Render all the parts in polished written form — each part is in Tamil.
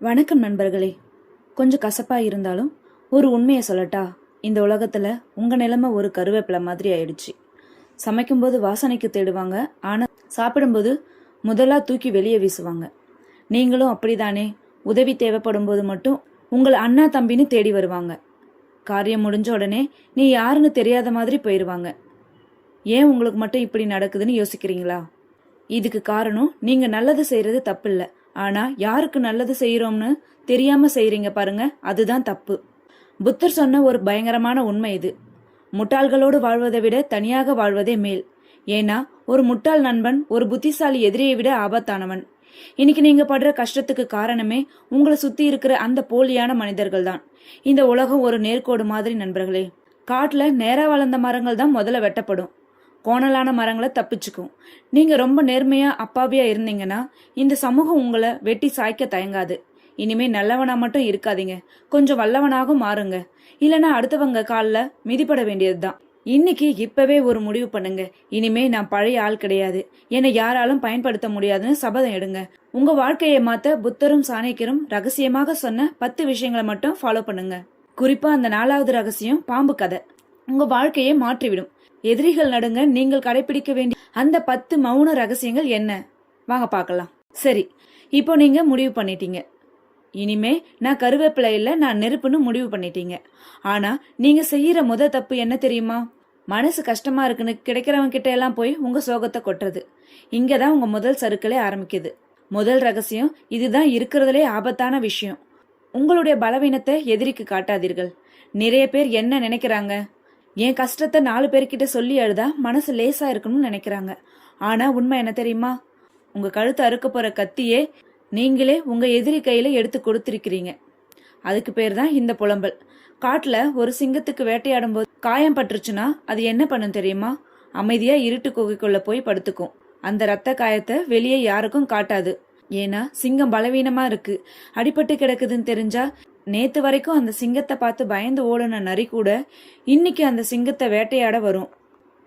வணக்கம் நண்பர்களே. கொஞ்சம் கசப்பா இருந்தாலும் ஒரு உண்மையை சொல்லட்டா, இந்த உலகத்துல உங்க நிலைமை ஒரு கருவேப்பிலை மாதிரி ஆயிடுச்சு. சமைக்கும்போது வாசனைக்கு தேடுவாங்க, ஆனா சாப்பிடும்போது முதலா தூக்கி வெளியே வீசுவாங்க. நீங்களும் அப்படிதானே? உதவி தேவைப்படும் போது மட்டும் உங்களை அண்ணா தம்பின்னு தேடி வருவாங்க. காரியம் முடிஞ்ச உடனே நீ யாருன்னு தெரியாத மாதிரி போயிடுவாங்க. ஏன் உங்களுக்கு மட்டும் இப்படி நடக்குதுன்னு யோசிக்கிறீங்களா? இதுக்கு காரணம் நீங்க நல்லது செய்யறது தப்பு இல்ல, ஆனா யாருக்கு நல்லது செய்யறோம்னு தெரியாம செய்யறீங்க பாருங்க, அதுதான் தப்பு. புத்தர் சொன்ன ஒரு பயங்கரமான உண்மை இது. முட்டாள்களோடு வாழ்வதை விட தனியாக வாழ்வதே மேல். ஏன்னா ஒரு முட்டாள் நண்பன் ஒரு புத்திசாலி எதிரியை விட ஆபத்தானவன். இன்னைக்கு நீங்க படுற கஷ்டத்துக்கு காரணமே உங்களை சுத்தி இருக்கிற அந்த போலியான மனிதர்கள் தான். இந்த உலகம் ஒரு நேர்கோடு மாதிரி நண்பர்களே. காட்டுல நேரா வளர்ந்த மரங்கள் தான் முதல்ல வெட்டப்படும், கோணலான மரங்களை தப்பிச்சுக்கும். நீங்க ரொம்ப நேர்மையா அப்பாவியா இருந்தீங்கன்னா இந்த சமூகம் உங்களை வெட்டி சாய்க்க தயங்காது. இனிமே நல்லவனா மட்டும் இருக்காதீங்க, கொஞ்சம் வல்லவனாகவும் மாறுங்க. இல்லனா அடுத்தவங்க காலில் மிதிப்பட வேண்டியதுதான். இன்னைக்கு இப்பவே ஒரு முடிவு பண்ணுங்க. இனிமே நான் பழைய ஆள் கிடையாது, என்னை யாராலும் பயன்படுத்த முடியாதுன்னு சபதம் எடுங்க. உங்க வாழ்க்கையை மாத்த புத்தரும் சாணக்கியரும் ரகசியமாக சொன்ன 10 விஷயங்களை மட்டும் ஃபாலோ பண்ணுங்க. குறிப்பா அந்த 4வது ரகசியம் பாம்பு கதை உங்க வாழ்க்கையை மாற்றிவிடும். எதிரிகள் நடுங்க நீங்கள் கடைபிடிக்க வேண்டிய அந்த 10 மௌன ரகசியங்கள் என்ன? வாங்க பார்க்கலாம். சரி, இப்போ நீங்க முடிவு பண்ணிட்டீங்க. இனிமே நான் கருவேப்பிலை இல்ல, நான் நெருப்புன்னு முடிவு பண்ணிட்டீங்க. ஆனா நீங்க செய்யற தப்பு என்ன தெரியுமா? மனசு கஷ்டமா இருக்குன்னு கிடைக்கிறவங்க கிட்ட எல்லாம் போய் உங்க சோகத்தை கொட்டுறது. இங்கதான் உங்க முதல் சறுக்கலே ஆரம்பிக்குது. முதல் ரகசியம் இதுதான், இருக்கிறதுலே ஆபத்தான விஷயம். உங்களுடைய பலவீனத்தை எதிரிக்கு காட்டாதீர்கள். நிறைய பேர் என்ன நினைக்கிறாங்க? என் கஷ்டத்தை 4 பேர்கிட்ட சொல்லி அழுதா மனசு லேசா இருக்கணும்னு நினைக்கிறாங்க. ஆனா உண்மை என்ன தெரியுமா? உங்க கழுத்தை அறுக்க போற கத்தியே நீங்களே உங்க எதிரி கையில எடுத்து கொடுத்திருக்கிறீங்க. அதுக்கு பேர் தான் இந்த புலம்பல். காட்டுல ஒரு சிங்கத்துக்கு வேட்டையாடும் போது காயம் பட்டுருச்சுன்னா அது என்ன பண்ணும் தெரியுமா? அமைதியா இருட்டு குகைக்குள்ள போய் படுத்துக்கும். அந்த ரத்த காயத்தை வெளியே யாருக்கும் காட்டாது. ஏன்னா சிங்கம் பலவீனமா இருக்கு, அடிபட்டு கிடக்குதுன்னு தெரிஞ்சா நேத்து வரைக்கும் அந்த சிங்கத்தை பார்த்து பயந்து ஓடுன நரி கூட இன்னைக்கு அந்த சிங்கத்தை வேட்டையாட வரும்.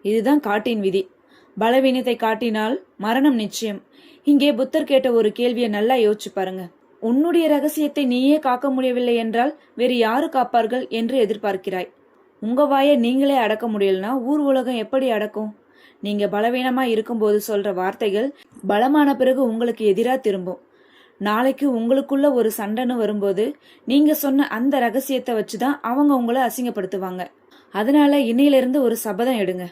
இதுதான் காட்டின் விதி. பலவீனத்தை காட்டினால் மரணம் நிச்சயம். இங்கே புத்தர் கேட்ட ஒரு கேள்வியை நல்லா யோசிச்சு பாருங்க. உன்னுடைய ரகசியத்தை நீயே காக்க முடியவில்லை என்றால் வேறு யாரு காப்பார்கள் என்று எதிர்பார்க்கிறாய்? உங்க வாயை நீங்களே அடக்க முடியலனா ஊர் உலகம் எப்படி அடக்கும்? நீங்க பலவீனமா இருக்கும்போது சொல்ற வார்த்தைகள் பலமான பிறகு உங்களுக்கு எதிரா திரும்பும். நாளைக்கு உங்களுக்குள்ள ஒரு சண்டைன்னு வரும்போது நீங்க சொன்ன அந்த ரகசியத்தை வச்சுதான் அவங்க உங்களை அசிங்கப்படுத்துவாங்க. அதனால இன்னையிலிருந்து ஒரு சபதம் எடுங்க.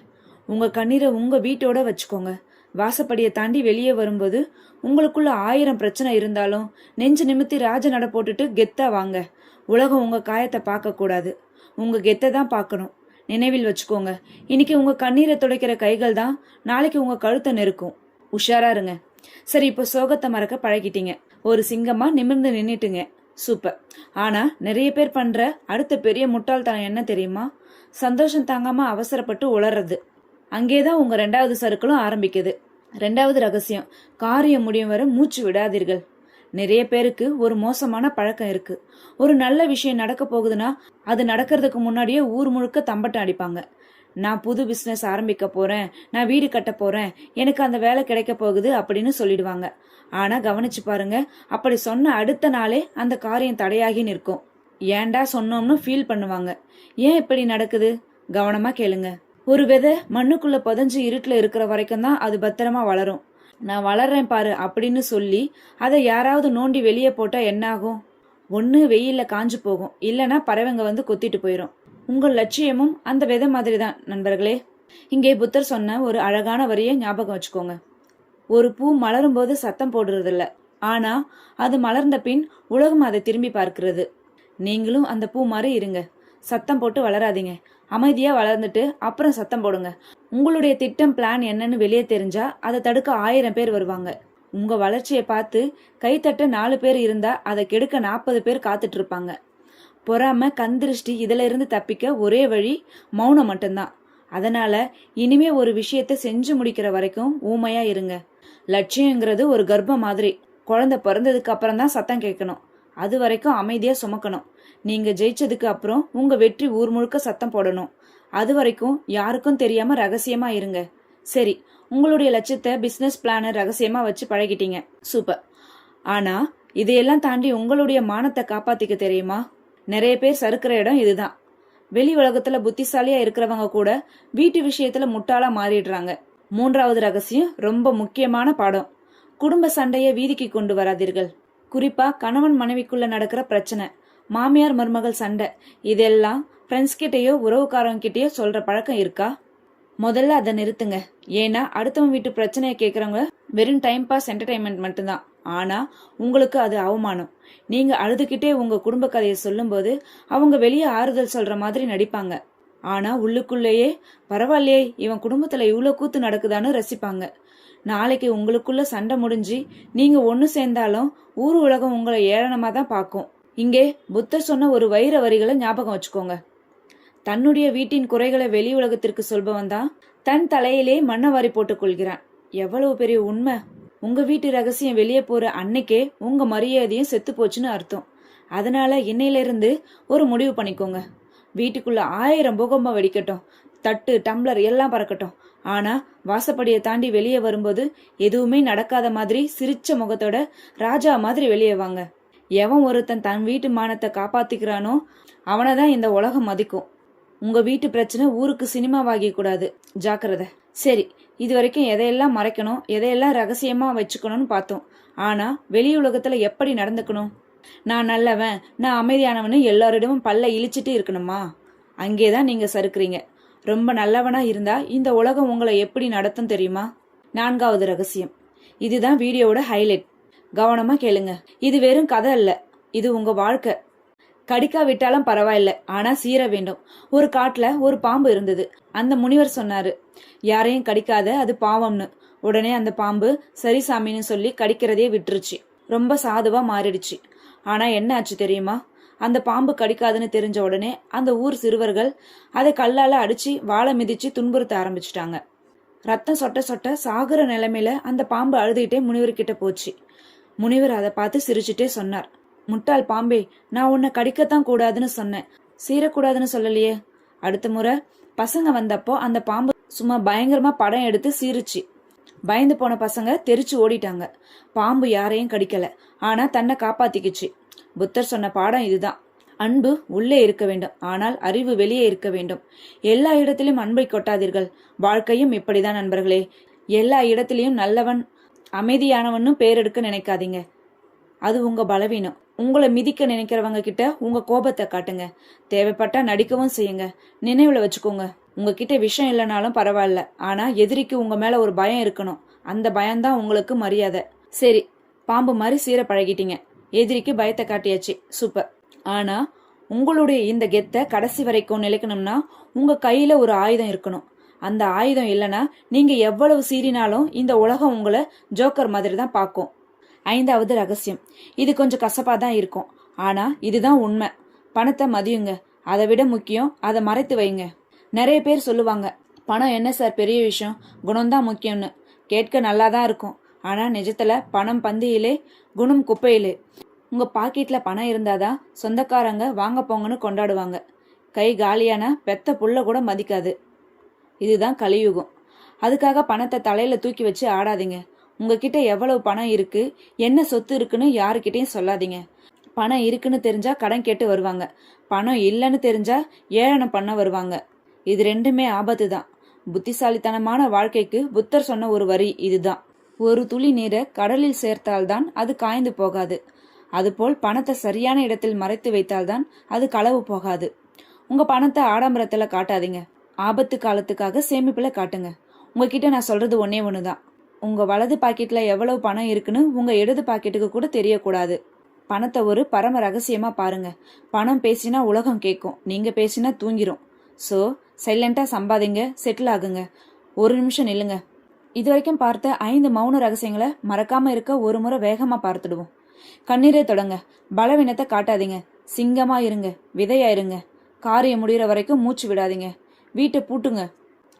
உங்க கண்ணீரை உங்க வீட்டோட வச்சுக்கோங்க. வாசப்படியை தாண்டி வெளியே வரும்போது உங்களுக்குள்ள 1000 பிரச்சனை இருந்தாலும் நெஞ்சு நிமித்தி ராஜ நட போட்டுட்டு கெத்தா வாங்க. உலகம் உங்க காயத்தை பார்க்க கூடாது, உங்க கெத்தை தான் பார்க்கணும். நினைவில் வச்சுக்கோங்க, இன்னைக்கு உங்க கண்ணீரை துடைக்கிற கைகள் தான் நாளைக்கு உங்க கழுத்தை நெருக்கும். உஷாரா இருங்க. சரி, இப்போ சோகத்தை மறக்க பழகிட்டீங்க, ஒரு சிங்கமா நிமிர்ந்து நின்னுட்டுங்க. சூப்பர். ஆனா நிறைய பேர் பண்ற அடுத்த பெரிய முட்டாள்தனம் என்ன தெரியுமா? சந்தோஷம் தாங்காம அவசரப்பட்டு உளறது. அங்கேதான் உங்க 2வது சறுக்களும் ஆரம்பிக்குது. 2வது ரகசியம், காரியம் முடியும் வரை மூச்சு விடாதீர்கள். நிறைய பேருக்கு ஒரு மோசமான பழக்கம் இருக்கு. ஒரு நல்ல விஷயம் நடக்க போகுதுன்னா அது நடக்கிறதுக்கு முன்னாடியே ஊர் முழுக்க தம்பட்டம் அடிப்பாங்க. நான் புது பிசினஸ் ஆரம்பிக்க போறேன், நான் வீடு கட்ட போறேன், எனக்கு அந்த வேலை கிடைக்க போகுது அப்படின்னு சொல்லிடுவாங்க. ஆனா கவனிச்சு பாருங்க, அப்படி சொன்ன அடுத்த நாளே அந்த காரியம் தடையாகி நிற்கும். ஏன்டா சொன்னோம்னு ஃபீல் பண்ணுவாங்க. ஏன் இப்படி நடக்குது? கவனமா கேளுங்க. ஒரு விதை மண்ணுக்குள்ள புதஞ்சு இருட்டுல இருக்கிற வரைக்கும் தான் அது பத்திரமா வளரும். நான் வளர்றேன் பாரு அப்படின்னு சொல்லி அதை யாராவது நோண்டி வெளியே போட்டா என்ன ஆகும்? ஒண்ணு வெயில்ல காஞ்சு போகும், இல்லனா பறவைங்க வந்து கொத்திட்டு போயிடும். உங்கள் லட்சியமும் அந்த விதை மாதிரி தான் நண்பர்களே. இங்கே புத்தர் சொன்ன ஒரு அழகான வரியை ஞாபகம் வச்சுக்கோங்க. ஒரு பூ மலரும் போது சத்தம் போடுறதில்ல, ஆனா அது மலர்ந்த பின் உலகம் அதை திரும்பி பார்க்கிறது. நீங்களும் அந்த பூ மாதிரி இருங்க. சத்தம் போட்டு வளராதீங்க, அமைதியா வளர்ந்துட்டு அப்புறம் சத்தம் போடுங்க. உங்களுடைய திட்டம் பிளான் என்னன்னு வெளியே தெரிஞ்சா அதை தடுக்க 1000 பேர் வருவாங்க. உங்க வளர்ச்சியை பார்த்து கைத்தட்ட 4 பேர் இருந்தா அதை கெடுக்க 40 பேர் காத்துட்டு இருப்பாங்க. பொறாம கந்திருஷ்டி இதுல இருந்து தப்பிக்க ஒரே வழி மௌனம் மட்டும்தான். அதனால இனிமே ஒரு விஷயத்தை செஞ்சு முடிக்கிற வரைக்கும் ஊமையா இருங்க. லட்சியங்கிறது ஒரு கர்ப்பம் மாதிரி. குழந்தை பிறந்ததுக்கு அப்புறம் தான் சத்தம் கேட்கணும், அது வரைக்கும் அமைதியா சுமக்கணும். நீங்க ஜெயிச்சதுக்கு அப்புறம் உங்க வெற்றி ஊர் முழுக்க சத்தம் போடணும். அது வரைக்கும் யாருக்கும் தெரியாம ரகசியமா இருங்க. சரி, உங்களுடைய லட்சியத்தை பிசினஸ் பிளான ரகசியமா வச்சு பழகிட்டீங்க. சூப்பர். ஆனா இதையெல்லாம் தாண்டி உங்களுடைய மானத்தை காப்பாத்திக்க தெரியுமா? நிறைய பேர் சறுக்கிற இடம் இதுதான். வெளி உலகத்துல புத்திசாலியா இருக்கிறவங்க கூட வீட்டு விஷயத்துல முட்டாளா மாறிடுறாங்க. 3வது ரகசியம் ரொம்ப முக்கியமான பாடம். குடும்ப சண்டைய வீதிக்கு கொண்டு வராதீர்கள். குறிப்பா கணவன் மனைவிக்குள்ள நடக்கிற பிரச்சனை, மாமியார் மருமகள் சண்டை, இதெல்லாம் ஃப்ரெண்ட்ஸ் கிட்டயோ உறவுக்காரங்க கிட்டயோ சொல்ற பழக்கம் இருக்கா? முதல்ல அதை நிறுத்துங்க. ஏன்னா அடுத்தவங்க வீட்டு பிரச்சனையை கேட்கறவங்க வெறும் டைம் பாஸ் என்டர்டைன்மெண்ட் மட்டும்தான். ஆனா உங்களுக்கு அது அவமானம். நீங்க அழுதுகிட்டே உங்க குடும்ப கதையை சொல்லும்போது அவங்க வெளியே ஆறுதல் சொல்ற மாதிரி நடிப்பாங்க. ஆனா உள்ளுக்குள்ளேயே பரவாயில்லையே இவன் குடும்பத்துல இவ்வளவு கூத்து நடக்குதான்னு ரசிப்பாங்க. நாளைக்கு உங்களுக்குள்ள சண்டை முடிஞ்சு நீங்க ஒன்னு சேர்ந்தாலும் ஊர் உலகம் உங்களை ஏளனமா தான் பார்க்கும். இங்கே புத்தர் சொன்ன ஒரு வைர வரிகளை ஞாபகம் வச்சுக்கோங்க. தன்னுடைய வீட்டின் குறைகளை வெளி உலகத்திற்கு சொல்பவன் தான் தன் தலையிலே மண்ணை வாரி போட்டுக் கொள்கிறான். எவ்வளவு பெரிய உண்மை! உங்க வீட்டு ரகசியம் வெளியே போற அன்னைக்கே உங்க மரியாதையும் செத்து போச்சுன்னு அர்த்தம். அதனால இன்னையிலிருந்து ஒரு முடிவு பண்ணிக்கோங்க. வீட்டுக்குள்ள 1000 பூகம்பம் வெடிக்கட்டும், தட்டு டம்ளர் எல்லாம் பறக்கட்டும். ஆனா வாசப்படியை தாண்டி வெளியே வரும்போது எதுவுமே நடக்காத மாதிரி சிரிச்ச முகத்தோட ராஜா மாதிரி வெளியே வாங்க. எவன் ஒருத்தன் தன் வீட்டு மானத்தை காப்பாத்திக்கிறானோ அவனைதான் இந்த உலகம் மதிக்கும். உங்க வீட்டு பிரச்சனை ஊருக்கு சினிமாவாகி கூடாது. ஜாக்கிரதை. சரி, இது வரைக்கும் எதையெல்லாம் மறைக்கணும், எதையெல்லாம் ரகசியமா வச்சுக்கணும்னு பார்த்தோம். ஆனா வெளி உலகத்துல எப்படி நடந்துக்கணும்? நான் நல்லவன், நான் அமைதியானவனு எல்லாரிடமும் பல்ல இழிச்சிட்டு இருக்கணுமா? அங்கேதான் நீங்க சறுக்குறீங்க. ரொம்ப நல்லவனா இருந்தா இந்த உலகம் உங்களை எப்படி நடத்தும் தெரியுமா? 4வது ரகசியம். இதுதான் வீடியோவோட ஹைலைட். கவனமா கேளுங்க. இது வெறும் கதை அல்ல, இது உங்க வாழ்க்கை. கடிக்கா விட்டாலும் பரவாயில்ல, ஆனா சீர வேண்டும். ஒரு காட்டுல ஒரு பாம்பு இருந்தது. அந்த முனிவர் சொன்னாரு, யாரையும் கடிக்காத, அது பாவம்னு. உடனே அந்த பாம்பு சரி சாமின்னு சொல்லி கடிக்கிறதே விட்டுருச்சு. ரொம்ப சாதுவா மாறிடுச்சு. ஆனா என்ன ஆச்சு தெரியுமா? அந்த பாம்பு கடிக்காதுன்னு தெரிஞ்ச உடனே அந்த ஊர் சிறுவர்கள் அதை கல்லால அடிச்சு வாழை மிதிச்சு துன்புறுத்த ஆரம்பிச்சுட்டாங்க. ரத்தம் சொட்ட சொட்ட சாகுற நிலைமையில அந்த பாம்பு அழுதுகிட்டே முனிவர்கிட்ட போச்சு. முனிவர் அதை பார்த்து சிரிச்சுட்டே சொன்னார், முட்டாள் பாம்பே, நான் உன்னை கடிக்கத்தான் கூடாதுன்னு சொன்னேன், சீரக்கூடாதுன்னு சொல்லலையே. அடுத்த முறை பசங்க வந்தப்போ அந்த பாம்பு சும்மா பயங்கரமா படம் எடுத்து சீரிச்சு. பயந்து போன பசங்க தெரிச்சு ஓடிட்டாங்க. பாம்பு யாரையும் கடிக்கல, ஆனா தன்னை காப்பாத்திக்குச்சு. புத்தர் சொன்ன பாடம் இதுதான். அன்பு உள்ளே இருக்க வேண்டும், ஆனால் அறிவு வெளியே இருக்க வேண்டும். எல்லா இடத்திலும் அன்பை கொட்டாதீர்கள். வாழ்க்கையும் இப்படிதான் நண்பர்களே. எல்லா இடத்திலையும் நல்லவன் அமைதியானவன்னு பேரெடுக்க நினைக்காதீங்க. அது உங்க பலவீனம். உங்களை மிதிக்க நினைக்கிறவங்க கிட்ட உங்க கோபத்தை காட்டுங்க. தேவைப்பட்டா நடிக்கவும் செய்யுங்க. நினைவுல வச்சுக்கோங்க, உங்ககிட்ட விஷயம் இல்லைனாலும் பரவாயில்ல, ஆனா எதிரிக்கு உங்க மேல ஒரு பயம் இருக்கணும். அந்த பயம்தான் உங்களுக்கு மரியாதை. சரி, பாம்பு மாதிரி சீர பழகிட்டீங்க, எதிரிக்கு பயத்தை காட்டியாச்சு, சூப்பர். ஆனா உங்களுடைய இந்த கெத்தை கடைசி வரைக்கும் நிலைக்கணும்னா உங்க கையில ஒரு ஆயுதம் இருக்கணும். அந்த ஆயுதம் இல்லைன்னா நீங்க எவ்வளவு சீறினாலும் இந்த உலகம் உங்களை ஜோக்கர் மாதிரி தான் பார்க்கும். 5வது ரகசியம். இது கொஞ்சம் கசப்பா தான் இருக்கும், ஆனா இதுதான் உண்மை. பணத்தை மதியுங்க. அதை விட முக்கியம் அதை மறைத்து வைங்க. நிறைய பேர் சொல்லுவாங்க, பணம் என்ன சார் பெரிய விஷயம், குணம்தான் முக்கியம்னு. கேட்க நல்லா தான் இருக்கும், ஆனா நிஜத்துல பணம் பந்தியிலே, குணம் குப்பையிலே. உங்க பாக்கெட்ல பணம் இருந்தாதான் சொந்தக்காரங்க வாங்க போங்கன்னு கொண்டாடுவாங்க. கை காலியான பெத்த புள்ள கூட மதிக்காது. இதுதான் கலியுகம். அதுக்காக பணத்தை தலையில தூக்கி வச்சு ஆடாதீங்க. உங்ககிட்ட எவ்வளவு பணம் இருக்கு, என்ன சொத்து இருக்குன்னு யாருக்கிட்டையும் சொல்லாதீங்க. பணம் இருக்குன்னு தெரிஞ்சா கடன் கேட்டு வருவாங்க, பணம் இல்லைன்னு தெரிஞ்சா ஏளனம் பண்ண வருவாங்க. இது ரெண்டுமே ஆபத்து தான். புத்திசாலித்தனமான வாழ்க்கைக்கு புத்தர் சொன்ன ஒரு வரி இதுதான். ஒரு துளி நீரை கடலில் சேர்த்தால்தான் அது காய்ந்து போகாது. அதுபோல் பணத்தை சரியான இடத்தில் மறைத்து வைத்தால்தான் அது களவு போகாது. உங்க பணத்தை ஆடம்பரத்துல காட்டாதீங்க. ஆபத்து காலத்துக்காக சேமிப்புல காட்டுங்க. உங்ககிட்ட நான் சொல்றது ஒன்னே ஒண்ணுதான். உங்க வலது பாக்கெட்ல எவ்வளவு பணம் இருக்குன்னு உங்க இடது பாக்கெட்டுக்கு கூட தெரியக்கூடாது. பணத்தை ஒரு பரம ரகசியமா பாருங்க. பணம் பேசினா உலகம் கேட்கும், நீங்க பேசினா தூங்கிரும். சோ சைலண்டா சம்பாதிங்க, செட்டில் ஆகுங்க. ஒரு நிமிஷம் நில்லுங்க. இது வரைக்கும் பார்த்த 5 மௌன ரகசியங்களை மறக்காம இருக்க ஒரு முறை வேகமா பார்த்துடுவோம். கண்ணீரை தொடங்க. பலவீனத்தை காட்டாதீங்க. சிங்கமா இருங்க, விதையா இருங்க. காரியம் முடிகிற வரைக்கும் மூச்சு விடாதீங்க. வீட்டை பூட்டுங்க.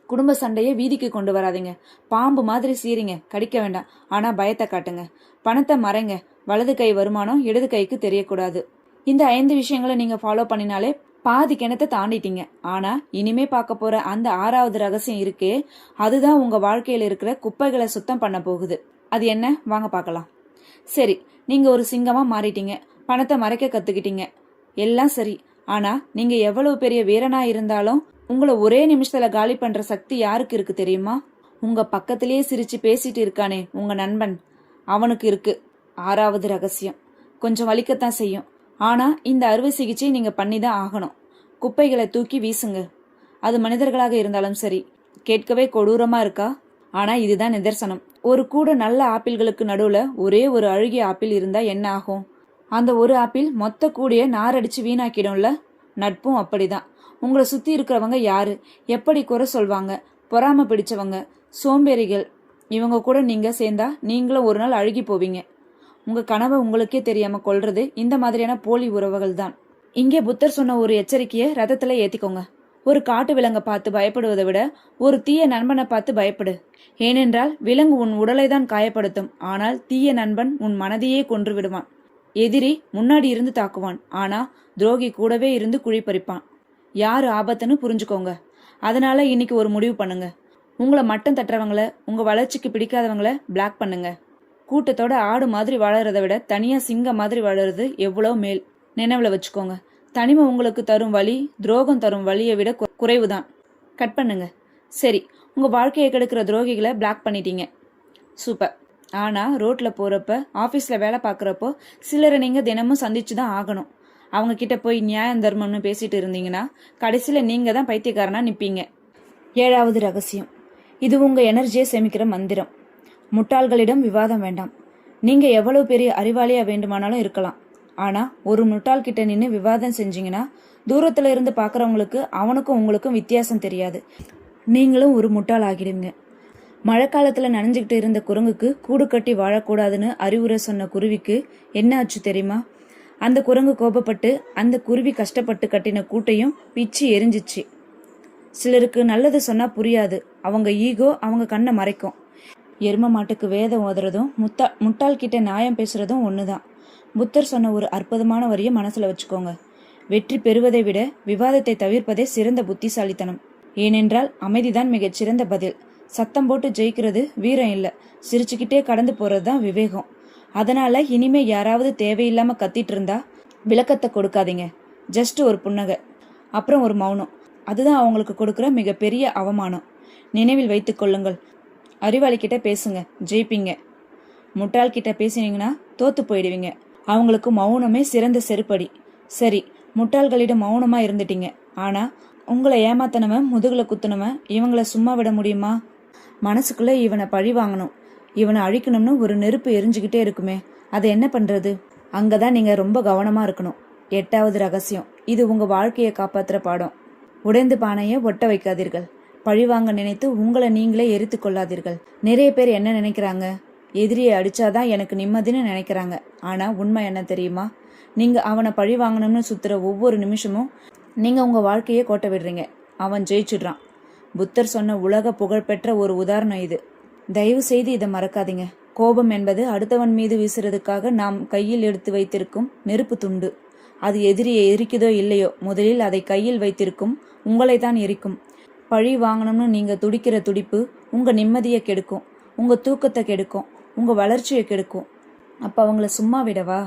குடும்ப சண்டையை வீதிக்கு கொண்டு வராதீங்க. பாம்பு மாதிரி சீரிங்க, கடிக்க வேண்டாம், ஆனா பயத்தை காட்டுங்க. பணத்தை மறைங்க. வலது கை வருமானம் இடது கைக்கு தெரியக்கூடாது. இந்த 5 விஷயங்களை நீங்க ஃபாலோ பண்ணினாலே பாதி கிணத்தை தாண்டிட்டீங்க. ஆனா இனிமே பார்க்க போற அந்த 6வது ரகசியம் இருக்கே, அதுதான் உங்க வாழ்க்கையில இருக்கிற குப்பைகளை சுத்தம் பண்ண போகுது. அது என்ன, வாங்க பார்க்கலாம். சரி, நீங்க ஒரு சிங்கமா மாறிட்டீங்க, பணத்தை மறைக்க கத்துக்கிட்டீங்க, எல்லாம் சரி. ஆனா நீங்க எவ்வளவு பெரிய வீரனா இருந்தாலும் உங்களை ஒரே நிமிஷத்துல காலி பண்ற சக்தி யாருக்கு இருக்கு தெரியுமா? உங்க பக்கத்திலேயே சிரிச்சு பேசிட்டு இருக்கானே உங்க நண்பன், அவனுக்கு இருக்கு. ஆறாவது ரகசியம். கொஞ்சம் வலிக்கத்தான் செய்யும், ஆனா இந்த அறுவை சிகிச்சை நீங்க பண்ணிதான் ஆகணும். குப்பைகளை தூக்கி வீசுங்க. அது மனிதர்களாக இருந்தாலும் சரி. கேட்கவே கொடூரமா இருக்கா? ஆனா இதுதான் நிதர்சனம். ஒரு கூட நல்ல ஆப்பிள்களுக்கு நடுவுல ஒரே ஒரு அழுகிய ஆப்பிள் இருந்தா என்ன ஆகும்? அந்த ஒரு ஆப்பிள் மொத்த கூடிய நாரடிச்சு வீணாக்கிடும்ல. நட்பும் அப்படிதான். உங்களை சுத்தி இருக்கிறவங்க யாரு, எப்படி குறை சொல்வாங்க, பொறாம பிடிச்சவங்க, சோம்பேறிகள், இவங்க கூட நீங்க சேர்ந்தா நீங்களும் ஒரு நாள் அழுகி போவீங்க. உங்க கனவை உங்களுக்கே தெரியாம கொள்றது இந்த மாதிரியான போலி உறவுகள் தான். இங்கே புத்தர் சொன்ன ஒரு எச்சரிக்கையை ரதத்துல ஏத்திக்கோங்க. ஒரு காட்டு விலங்கை பார்த்து பயப்படுவதை விட ஒரு தீய நண்பனை பார்த்து பயப்படு. ஏனென்றால் விலங்கு உன் உடலை தான் காயப்படுத்தும், ஆனால் தீய நண்பன் உன் மனதையே கொன்று விடுவான். எதிரி முன்னாடி இருந்து தாக்குவான், ஆனா துரோகி கூடவே இருந்து குழி பறிப்பான். யாரு ஆபத்துன்னு புரிஞ்சுக்கோங்க. அதனால இன்னைக்கு ஒரு முடிவு பண்ணுங்க. உங்களை மட்டம் தட்டுறவங்கள, உங்க வளர்ச்சிக்கு பிடிக்காதவங்கள பிளாக் பண்ணுங்க. கூட்டத்தோட ஆடு மாதிரி வாழறத விட தனியா சிங்கம் மாதிரி வாழறது எவ்வளவு மேல். நினைவுல வச்சுக்கோங்க. தனிமை உங்களுக்கு தரும் வலி துரோகம் தரும் வலியை விட குறைவுதான். கட் பண்ணுங்க. சரி, உங்க வாழ்க்கையை கெடுக்கிற துரோகிகளை பிளாக் பண்ணிட்டீங்க. சூப்பர். ஆனா ரோட்ல போறப்ப, ஆபீஸ்ல வேலை பார்க்கறப்போ சிலரை நீங்க தினமும் சந்திச்சுதான் ஆகணும். அவங்க கிட்ட போய் நியாயம் தர்மம்னு பேசிட்டு இருந்தீங்கன்னா கடைசியில நீங்க தான் பைத்தியக்காரனா நிப்பீங்க. ஏழாவது ரகசியம். இது உங்க எனர்ஜியை சேமிக்கிற மந்திரம். முட்டாள்களிடம் விவாதம் வேண்டாம். நீங்க எவ்வளவு பெரிய அறிவாளியா வேண்டுமானாலும் இருக்கலாம். ஆனா ஒரு முட்டாள் கிட்ட நின்று விவாதம் செஞ்சீங்கன்னா தூரத்துல இருந்து பாக்குறவங்களுக்கு அவனுக்கும் உங்களுக்கும் வித்தியாசம் தெரியாது. நீங்களும் ஒரு முட்டாள் ஆகிடுங்க. மழைக்காலத்துல நனைஞ்சுக்கிட்டு இருந்த குரங்குக்கு கூடு கட்டி வாழக்கூடாதுன்னு அறிவுரை சொன்ன குருவிக்கு என்ன ஆச்சு தெரியுமா? அந்த குரங்கு கோபப்பட்டு அந்த குருவி கஷ்டப்பட்டு கட்டின கூட்டையும் பிச்சு எரிஞ்சிச்சு. சிலருக்கு நல்லது சொன்னா புரியாது, அவங்க ஈகோ அவங்க கண்ணை மறைக்கும். எரும மாட்டுக்கு வேதம் ஓதுறதும் முட்டாள் கிட்ட நியாயம் பேசுறதும் ஒண்ணுதான். புத்தர் சொன்ன ஒரு அற்புதமான வரியை மனசுல வச்சுக்கோங்க. வெற்றி பெறுவதை விட விவாதத்தை தவிர்ப்பதே சிறந்த புத்திசாலித்தனம். ஏனென்றால் அமைதிதான் மிகச் சிறந்த பதில். சத்தம் போட்டு ஜெயிக்கிறது வீரம் இல்ல, சிரிச்சுக்கிட்டே கடந்து போறதுதான் விவேகம். அதனால இனிமே யாராவது தேவையில்லாம கத்திட்டு இருந்தா விளக்கத்தை கொடுக்காதீங்க. ஜஸ்ட் ஒரு புன்னகை, அப்புறம் ஒரு மௌனம். அதுதான் அவங்களுக்கு கொடுக்குற மிகப்பெரிய அவமானம். நினைவில் வைத்துக் கொள்ளுங்கள். அறிவாளி கிட்ட பேசுங்க, ஜெயிப்பீங்க. முட்டாள் கிட்ட பேசினீங்கன்னா தோத்து போயிடுவீங்க. அவங்களுக்கு மௌனமே சிறந்த செருப்படி. சரி, முட்டாள்களிடம் மௌனமா இருந்துட்டீங்க. ஆனா உங்களை ஏமாத்தனவன், முதுகுல குத்துனவன், இவங்களை சும்மா விட முடியுமா? மனசுக்குள்ள இவனை பழி வாங்கணும், இவனை அழிக்கணும்னு ஒரு நெருப்பு எரிஞ்சுக்கிட்டே இருக்குமே, அதை என்ன பண்றது? அங்கதான் நீங்க ரொம்ப கவனமா இருக்கணும். எட்டாவது ரகசியம். இது உங்க வாழ்க்கையை காப்பாத்துற பாடம். உடைந்து பானையை ஒட்ட வைக்காதீர்கள். பழிவாங்க நினைத்து உங்களை நீங்களே எரித்து கொள்ளாதீர்கள். நிறைய பேர் என்ன நினைக்கிறாங்க? எதிரியை அடிச்சாதான் எனக்கு நிம்மதின்னு நினைக்கிறாங்க. ஆனா உண்மை என்ன தெரியுமா? நீங்க அவனை பழி வாங்கணும்னு சுத்துற ஒவ்வொரு நிமிஷமும் நீங்க உங்க வாழ்க்கையை கோட்டை விடுறீங்க. அவன் ஜெயிச்சுடுறான். புத்தர் சொன்ன உலக புகழ்பெற்ற ஒரு உதாரணம் இது. தயவு செய்து இதை மறக்காதீங்க. கோபம் என்பது அடுத்தவன் மீது வீசுறதுக்காக நாம் கையில் எடுத்து வைத்திருக்கும் நெருப்பு துண்டு. அது எதிரியை எரிக்குதோ இல்லையோ, முதலில் அதை கையில் வைத்திருக்கும் உங்களை தான் எரிக்கும். பழி வாங்கணும்னு நீங்க துடிக்கிற துடிப்பு உங்க நிம்மதியை கெடுக்கும், உங்க தூக்கத்தை கெடுக்கும், உங்க வளர்ச்சியை கெடுக்கும். அப்ப அவங்கள சும்மா விடவா?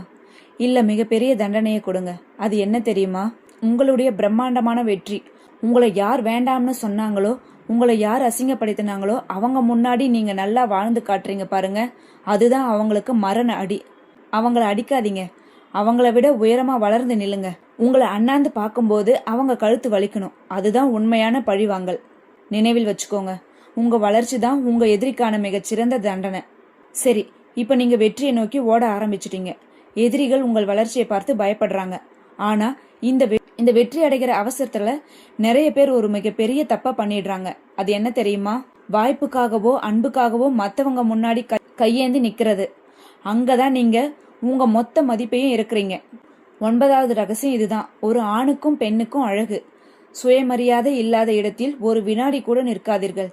இல்ல, மிகப்பெரிய தண்டனையை கொடுங்க. அது என்ன தெரியுமா? உங்களுடைய பிரம்மாண்டமான வெற்றி. உங்களை யார் வேண்டாம்னு சொன்னாங்களோ, உங்களை யார் அசிங்கப்படுத்தினாங்களோ அவங்க முன்னாடி நீங்க நல்லா வாழ்ந்து காட்டுறீங்க பாருங்க, அதுதான் அவங்களுக்கு மரண அடி. அவங்கள அடிக்காதீங்க, அவங்கள விட உயரமா வளர்ந்து நில்லுங்க. உங்களை அண்ணாந்து பார்க்கும்போது அவங்க கழுத்து வலிக்கணும். அதுதான் உண்மையான பழிவாங்கல். நினைவில் வச்சுக்கோங்க. உங்க வளர்ச்சி தான் உங்க எதிரிக்கான மிகச்சிறந்த தண்டனை. சரி, இப்ப நீங்க வெற்றியை நோக்கி ஓட ஆரம்பிச்சிட்டீங்க. எதிரிகள் உங்கள் வளர்ச்சியை பார்த்து பயப்படுறாங்க. ஆனா இந்த வெற்றி அடைகிற அவசரத்துல நிறைய பேர் ஒரு மிகப்பெரிய தப்பா பண்ணிடுறாங்க. அது என்ன தெரியுமா? வாய்ப்புக்காகவோ அன்புக்காகவோ மத்தவங்க முன்னாடி கையேந்தி நிக்கிறது. அங்கதான் நீங்க உங்க மொத்த மதிப்பையும் இருக்கிறீங்க. 9வது ரகசியம் இதுதான். ஒரு ஆணுக்கும் பெண்ணுக்கும் அழகு. சுயமரியாதை இல்லாத இடத்தில் ஒரு வினாடி கூட நிற்காதீர்கள்.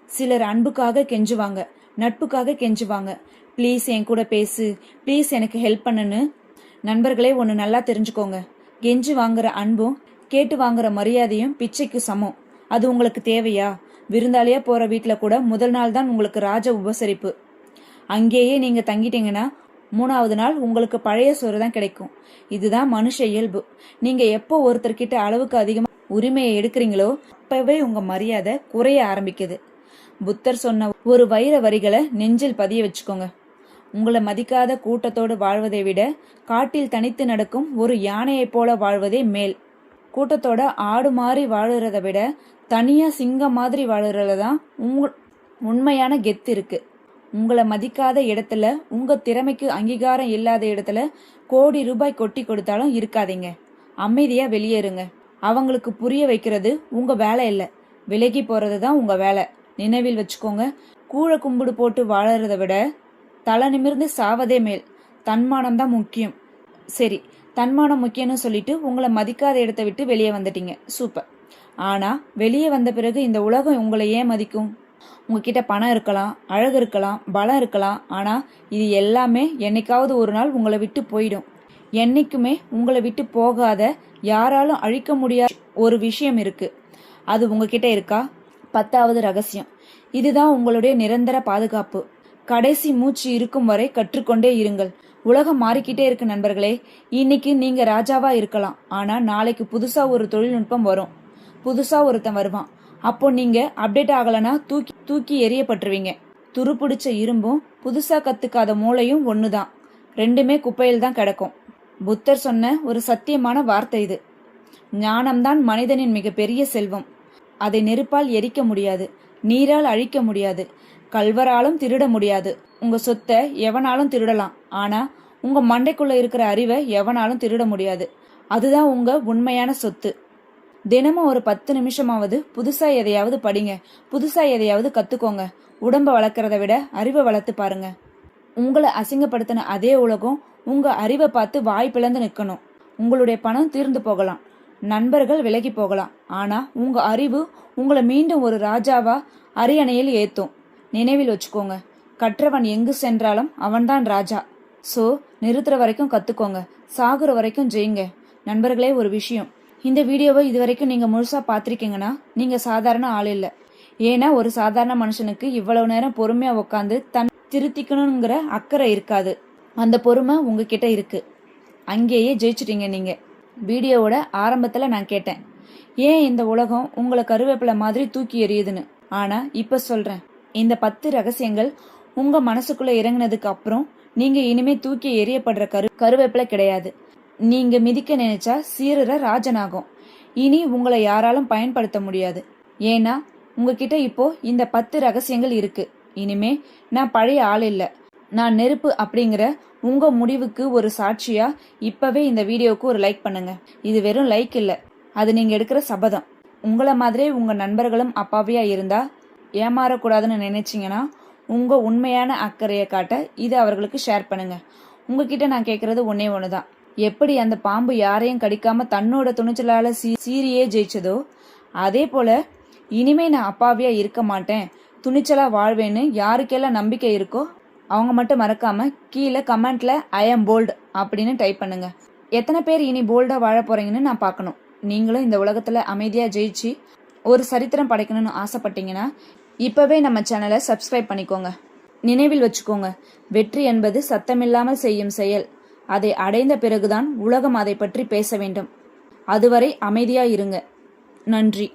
சிலர் அன்புக்காக கெஞ்சுவாங்க, நட்புக்காக கெஞ்சுவாங்க. ப்ளீஸ் என் கூட பேசு, ப்ளீஸ் எனக்கு ஹெல்ப் பண்ணுன்னு. நண்பர்களே, ஒன்று நல்லா தெரிஞ்சுக்கோங்க. கெஞ்சு வாங்குற அன்பும் கேட்டு வாங்குற மரியாதையும் பிச்சைக்கு சமம். அது உங்களுக்கு தேவையா? விருந்தாளியா போற வீட்டுல கூட முதல் நாள் தான் உங்களுக்கு ராஜ உபசரிப்பு. அங்கேயே நீங்க தங்கிட்டீங்கன்னா 3வது நாள் உங்களுக்கு பழைய சோறு தான் கிடைக்கும். இதுதான் மனுஷ இயல்பு. நீங்க எப்போ ஒருத்தர்கிட்ட அளவுக்கு அதிகமா உரிமையை எடுக்கிறீங்களோ அப்பவே உங்க மரியாதை குறைய ஆரம்பிக்குது. புத்தர் சொன்ன ஒரு வைர வரிகளை நெஞ்சில் பதிய வச்சுக்கோங்க. உங்களை மதிக்காத கூட்டத்தோடு வாழ்வதை விட காட்டில் தனித்து நடக்கும் ஒரு யானையை போல வாழ்வதே மேல். கூட்டத்தோட ஆடு மாறி வாழுறத விட தனியா சிங்கம் மாதிரி வாழுறதுல தான் உண்மையான கெத்து இருக்கு. உங்களை மதிக்காத இடத்துல, உங்க திறமைக்கு அங்கீகாரம் இல்லாத இடத்துல கோடி ரூபாய் கொட்டி கொடுத்தாலும் இருக்காதீங்க. அமைதியா வெளியேறுங்க. அவங்களுக்கு புரிய வைக்கிறது உங்க வேலை இல்லை, விலகி போறது தான் உங்க வேலை. நினைவில் வச்சுக்கோங்க, கூழ கும்பிடு போட்டு வாழறத விட தலை நிமிர்ந்து சாவதே மேல். தன்மானம் தான் முக்கியம். சரி, தன்மானம் முக்கியம்னு சொல்லிட்டு உங்களை மதிக்காத இடத்த விட்டு வெளியே வந்துட்டீங்க, சூப்பர். ஆனா வெளியே வந்த பிறகு இந்த உலகம் உங்களை ஏன் மதிக்கும்? உங்ககிட்ட பணம் இருக்கலாம், அழகு இருக்கலாம், பலம் இருக்கலாம். ஆனா இது எல்லாமே என்னைக்காவது ஒரு நாள் உங்களை விட்டு போயிடும். என்னைக்குமே உங்களை விட்டு போகாத, யாராலும் அழிக்க முடியாத ஒரு விஷயம் இருக்கு. அது உங்ககிட்ட இருக்கா? 10வது ரகசியம். இதுதான் உங்களுடைய நிரந்தர பாதுகாப்பு. கடைசி மூச்சு இருக்கும் வரை கற்றுக்கொண்டே இருங்கள். உலகம் மாறிக்கிட்டே இருக்கு நண்பர்களே. இன்னைக்கு நீங்க ராஜாவா இருக்கலாம், ஆனா நாளைக்கு புதுசா ஒரு தொழில்நுட்பம் வரும், புதுசா ஒருத்தன் வருவான். அப்போ நீங்க அப்டேட் ஆகலனா தூக்கி எறியப்பட்டுருவீங்க. துருப்பிடிச்ச இரும்பும் புதுசா கத்துக்காத மூளையும் ஒண்ணுதான், ரெண்டுமே குப்பையில் தான் கிடக்கும். புத்தர் சொன்ன ஒரு சத்தியமான வார்த்தை இது. ஞானம்தான் மனிதனின் மிகப்பெரிய செல்வம். அதை நெருப்பால் எரிக்க முடியாது, நீரால் அழிக்க முடியாது, கல்வராலும் திருட முடியாது. உங்க சொத்தை எவனாலும் திருடலாம், ஆனா உங்க மண்டைக்குள்ள இருக்கிற அறிவை எவனாலும் திருட முடியாது. அதுதான் உங்க உண்மையான சொத்து. தினமும் ஒரு 10 நிமிஷமாவது புதுசா எதையாவது படிங்க, புதுசா எதையாவது கத்துக்கோங்க. உடம்ப வளர்க்கறத விட அறிவை வளர்த்து பாருங்க. உங்களை அசிங்கப்படுத்தின அதே உலகம் உங்க அறிவை பார்த்து வாய் பிளந்து நிற்கணும். உங்களுடைய பணம் தீர்ந்து போகலாம், நண்பர்கள் விலகி போகலாம், ஆனா உங்க அறிவு உங்களை மீண்டும் ஒரு ராஜாவா அரியணையில் ஏத்தும். நினைவில் வச்சுக்கோங்க, கற்றவன் எங்கு சென்றாலும் அவன்தான் ராஜா. சோ நிறுத்துற வரைக்கும் கத்துக்கோங்க, சாகுற வரைக்கும் ஜெயிங்க. நண்பர்களே, ஒரு விஷயம், இந்த வீடியோவை இதுவரைக்கும் நீங்க முழுசா பாத்திருக்கீங்கன்னா நீங்க சாதாரண ஆள் இல்ல. ஏன்னா ஒரு சாதாரண மனுஷனுக்கு இவ்வளவு நேரம் பொறுமையா உட்காந்து தன் திருத்திக்கணுங்கிற அக்கறை இருக்காது. அந்த பொறுமை உங்ககிட்ட இருக்கு. அங்கேயே ஜெயிச்சிட்டீங்க நீங்க. வீடியோவோட ஆரம்பத்துல நான் கேட்டேன், ஏன் இந்த உலகம் உங்களை கருவேப்பிலை மாதிரி தூக்கி எறியுதுன்னு. ஆனா இப்ப சொல்றேன், இந்த 10 ரகசியங்கள் உங்க மனசுக்குள்ள இறங்கினதுக்கு அப்புறம் நீங்க இனிமே தூக்கி எறியப்படுற கருவேப்பிலை கிடையாது. நீங்க மிதிக்க நினைச்சா சீரற ராஜனாகும். இனி உங்களை யாராலும் பயன்படுத்த முடியாது. ஏன்னா உங்ககிட்ட இப்போ இந்த 10 ரகசியங்கள் இருக்கு. இனிமே நான் பழைய ஆள் இல்ல, நான் நெருப்பு அப்படிங்கிற உங்க முடிவுக்கு ஒரு சாட்சியா இப்பவே இந்த வீடியோவுக்கு ஒரு லைக் பண்ணுங்க. இது வெறும் லைக் இல்ல, அது நீங்க எடுக்கிற சபதம். உங்களை மாதிரியே உங்க நண்பர்களும் அப்பாவியா இருந்தா ஏமாறக்கூடாதுன்னு நினைச்சீங்கன்னா உங்க உண்மையான அக்கறையை காட்ட இதை அவர்களுக்கு ஷேர் பண்ணுங்க. உங்ககிட்ட நான் கேட்கறது ஒன்னே ஒண்ணுதான், எப்படி அந்த பாம்பு யாரையும் கடிக்காம தன்னோட துணிச்சலால சீரியே ஜெயிச்சதோ அதே போல இனிமே நான் அப்பாவியா இருக்க மாட்டேன், துணிச்சலா வாழ்வேன்னு யாருக்கெல்லாம் நம்பிக்கை இருக்கோ அவங்க மட்டும் மறக்காம கீழே கமெண்ட்ல ஐ ஆம் போல்ட் அப்படின்னு டைப் பண்ணுங்க. எத்தனை பேர் இனி போல்டா வாழ போறீங்கன்னு நான் பார்க்கணும். நீங்களும் இந்த உலகத்துல அமைதியா ஜெயிச்சு ஒரு சரித்திரம் படைக்கணும்னு ஆசைப்பட்டீங்கன்னா இப்பவே நம்ம சேனலை சப்ஸ்கிரைப் பண்ணிக்கோங்க. நினைவில் வச்சுக்கோங்க, வெற்றி என்பது சத்தமில்லாமல் செய்யும் செயல். அதை அடைந்த பிறகுதான் உலகம் அதை பற்றி பேச வேண்டும். அதுவரை அமைதியா இருங்க. நன்றி.